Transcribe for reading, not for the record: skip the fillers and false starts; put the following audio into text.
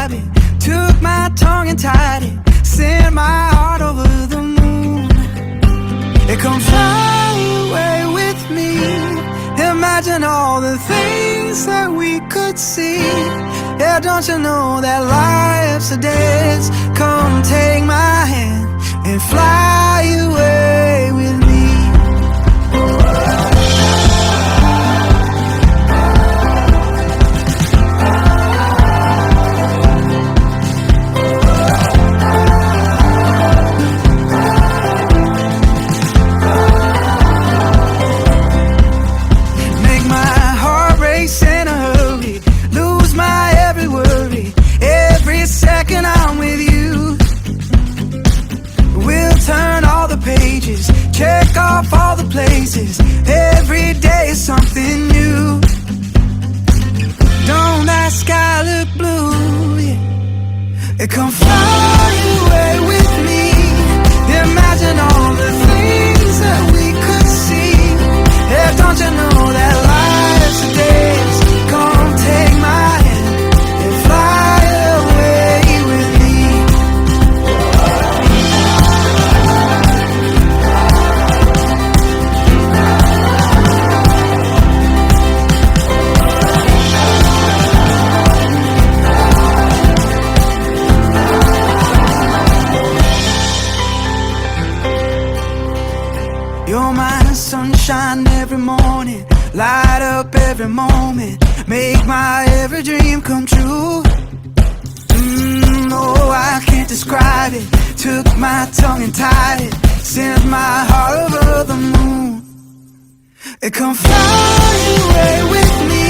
describe it. Took my tongue and tied it, sent my heart over the moon. It come fly away with me. Imagine all the things that we could see. Yeah, don't you know that life's a dance? Come take my hand and fly away with me. Make my heart race in a hurry, lose my every worry, every second I'm with you. We'll turn all the pages, check off all the places, every day is something new. Don't that sky look blue? Yeah. It come fly away with me. Imagine all the things that we could see. Yeah, don't you know that life's a dance? Come take my hand and fly away with me. You're my sunshine every morning, light up every moment, make my every dream come true. Oh, I can't describe it. Took my tongue and tied it, sent my heart over the moon. It come fly away with me.